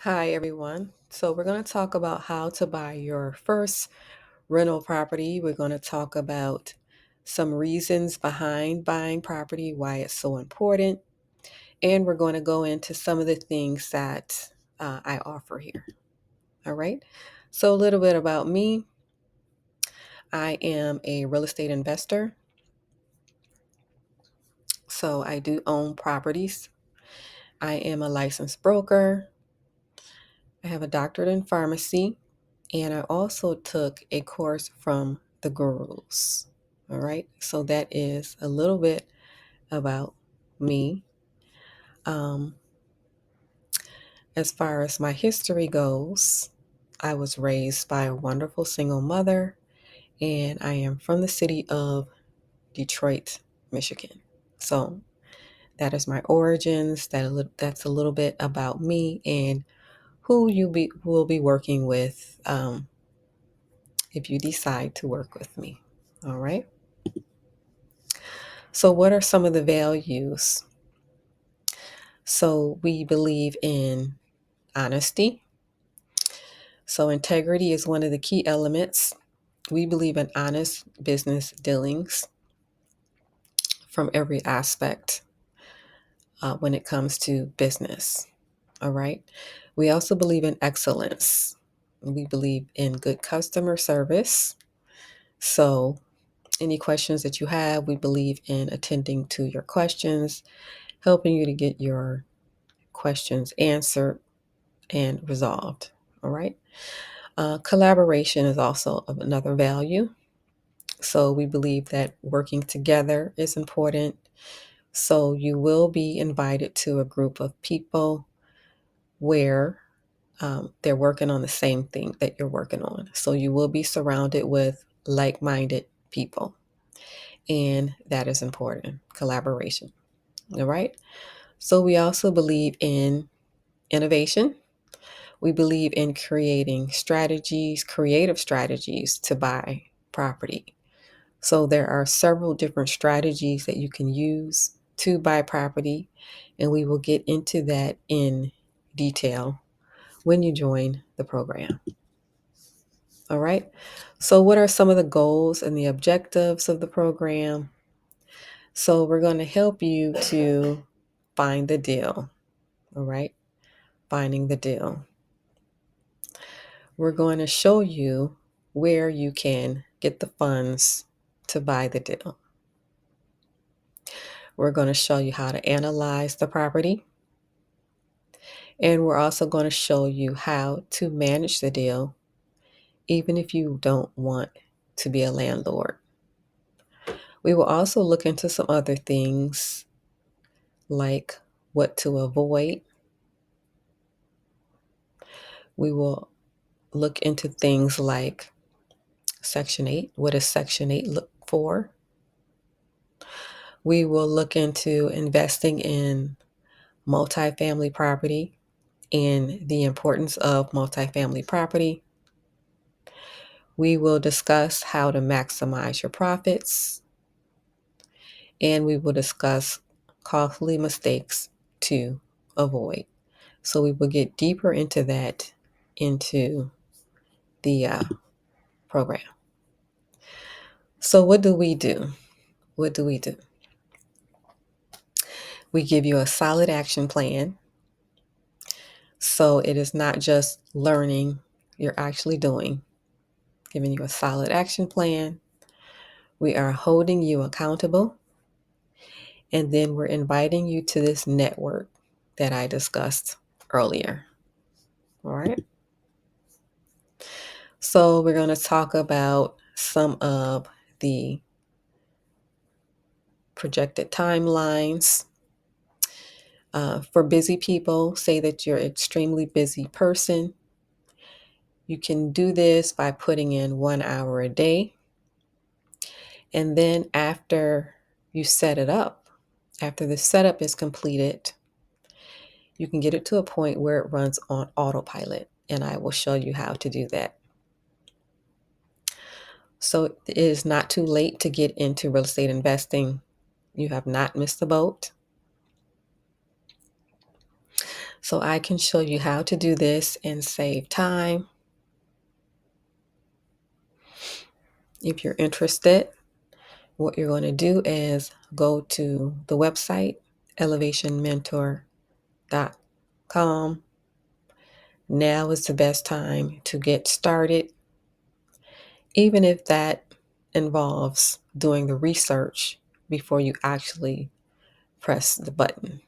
Hi, everyone. So, we're going to talk about how to buy your first rental property. We're going to talk about some reasons behind buying property, why it's so important, and we're going to go into some of the things that I offer here. All right. So, a little bit about me. I am a real estate investor. So, I do own properties. I am a licensed broker. I have a doctorate in pharmacy. And I also took a course from the gurus. All right. So that is a little bit about me. Um, as far as my history goes, I was raised by a wonderful single mother, and I am from the city of Detroit, Michigan. So that is my origins. That's a little bit about me and who will be working with if you decide to work with me. All right. So, what are some of the values? So, we believe in honesty. So, integrity is one of the key elements. We believe in honest business dealings from every aspect when it comes to business. All right. We also believe in excellence. We believe in good customer service. So, any questions that you have, we believe in attending to your questions, helping you to get your questions answered and resolved. All right. Collaboration is also another value. So we believe that working together is important. So you will be invited to a group of people where they're working on the same thing that you're working on. So you will be surrounded with like minded people. And that is important collaboration. All right. So we also believe in innovation. We believe in creating strategies, creative strategies to buy property. So there are several different strategies that you can use to buy property, and we will get into that in detail when you join the program. All right. So, what are some of the goals and the objectives of the program? So, we're going to help you to find the deal. All right. Finding the deal. We're going to show you where you can get the funds to buy the deal. We're going to show you how to analyze the property. And we're also going to show you how to manage the deal, even if you don't want to be a landlord. We will also look into some other things like what to avoid. We will look into things like Section 8. What does Section 8 look for? We will look into investing in multifamily property and the importance of multifamily property. We will discuss how to maximize your profits, and we will discuss costly mistakes to avoid. So we will get deeper into that into the program. So what do we do? What do we do? We give you a solid action plan. So it is not just learning, you're actually doing, giving you a solid action plan. We are holding you accountable. And then we're inviting you to this network that I discussed earlier. All right. So we're going to talk about some of the projected timelines. For busy people, say that you're an extremely busy person. You can do this by putting in 1 hour a day. And then after you set it up, after the setup is completed, you can get it to a point where it runs on autopilot. And I will show you how to do that. So it is not too late to get into real estate investing. You have not missed the boat. So I can show you how to do this and save time. If you're interested, what you're going to do is go to the website, elevationmentor.com. Now is the best time to get started, even if that involves doing the research before you actually press the button.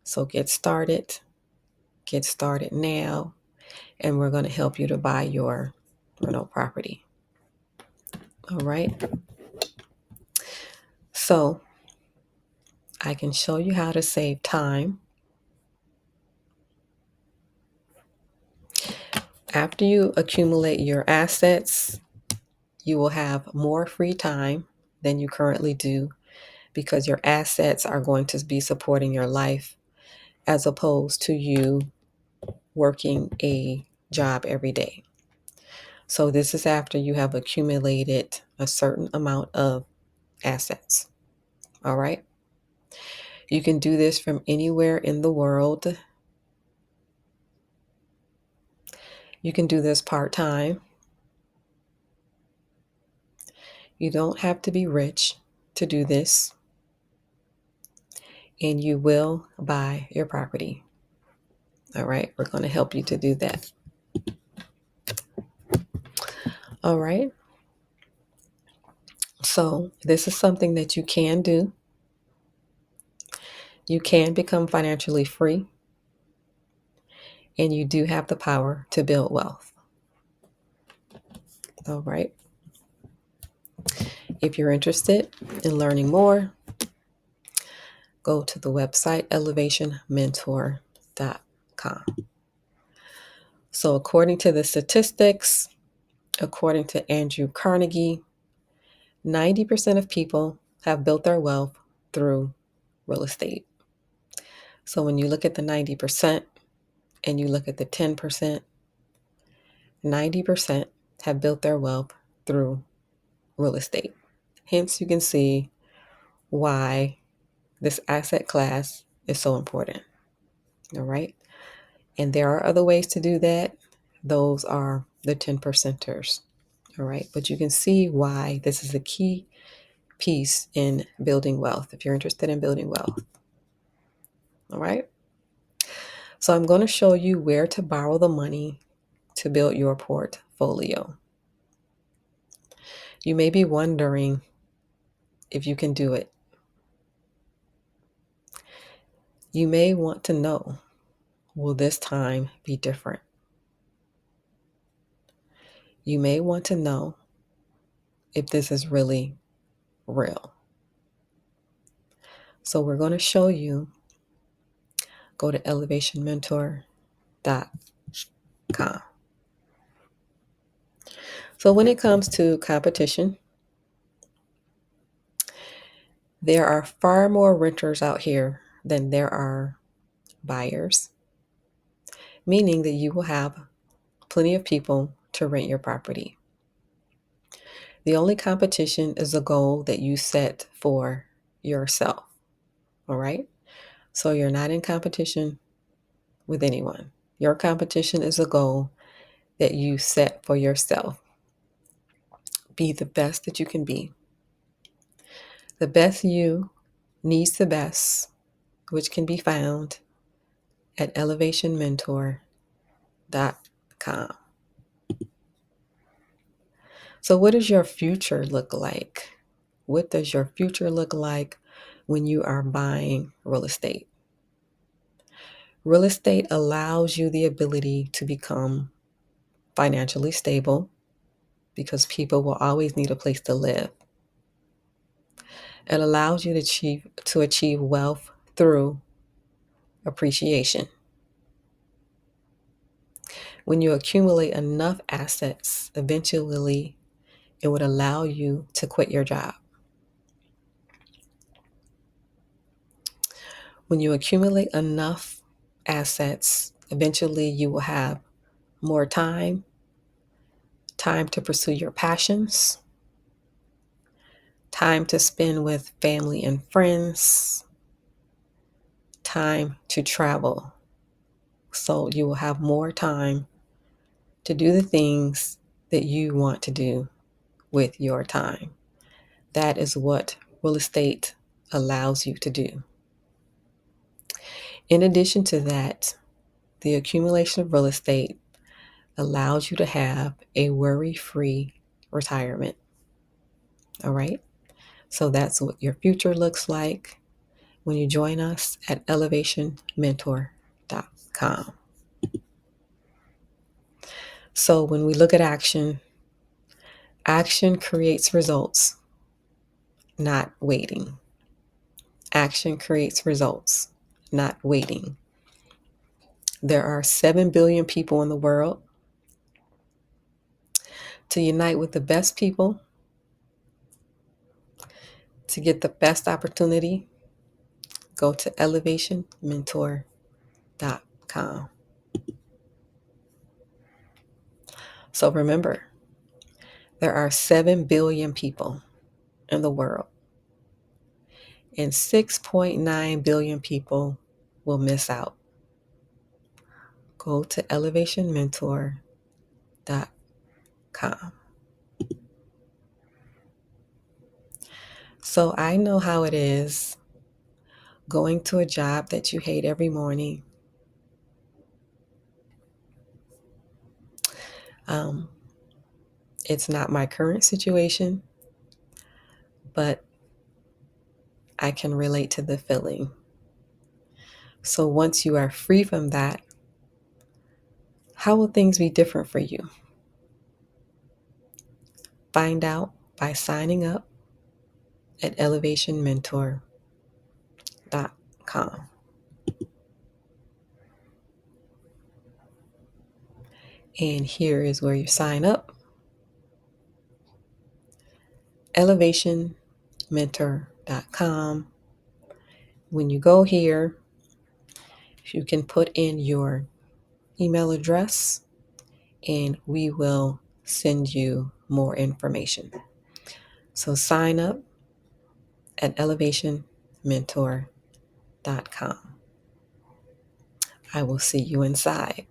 So get started now, and we're going to help you to buy your rental property. All right. So I can show you how to save time. After you accumulate your assets, you will have more free time than you currently do because your assets are going to be supporting your life as opposed to you working a job every day. So this is after you have accumulated a certain amount of assets. All right. You can do this from anywhere in the world. You can do this part-time. You don't have to be rich to do this, and you will buy your property. All right. We're going to help you to do that. All right. So this is something that you can do. You can become financially free, and you do have the power to build wealth. All right. If you're interested in learning more, go to the website elevationmentor.com. So according to the statistics, according to Andrew Carnegie, 90% of people have built their wealth through real estate. So when you look at the 90% and you look at the 10%, 90% have built their wealth through real estate. Hence, you can see why this asset class is so important. All right. And there are other ways to do that. Those are the 10 percenters. All right. But you can see why this is a key piece in building wealth if you're interested in building wealth. All right. So I'm going to show you where to borrow the money to build your portfolio. You may be wondering if you can do it. You may want to know, will this time be different? You may want to know if this is really real. So we're going to show you. Go to elevationmentor.com. So when it comes to competition, there are far more renters out here than there are buyers, meaning that you will have plenty of people to rent your property. The only competition is a goal that you set for yourself. All right? So you're not in competition with anyone. Your competition is a goal that you set for yourself. Be the best that you can be. The best you needs the best, which can be found at elevationmentor.com. So what does your future look like? What does your future look like when you are buying real estate? Real estate allows you the ability to become financially stable because people will always need a place to live. It allows you to achieve wealth through appreciation. When you accumulate enough assets, eventually it would allow you to quit your job. When you accumulate enough assets, eventually you will have more time to pursue your passions, time to spend with family and friends, time to travel. So you will have more time to do the things that you want to do with your time. That is what real estate allows you to do. In addition to that, the accumulation of real estate allows you to have a worry-free retirement. All right? So that's what your future looks like when you join us at elevationmentor.com. So when we look at action, action creates results, not waiting. Action creates results, not waiting. There are 7 billion people in the world. To unite with the best people, to get the best opportunity, go to elevationmentor.com. So remember, there are 7 billion people in the world, and 6.9 billion people will miss out. Go to elevationmentor.com. So I know how it is going to a job that you hate every morning. It's not my current situation, but I can relate to the feeling. So once you are free from that, how will things be different for you? Find out by signing up at elevationmentor.com. And here is where you sign up. elevationmentor.com. When you go here, you can put in your email address and we will send you more information. So sign up at elevationmentor.com. I will see you inside.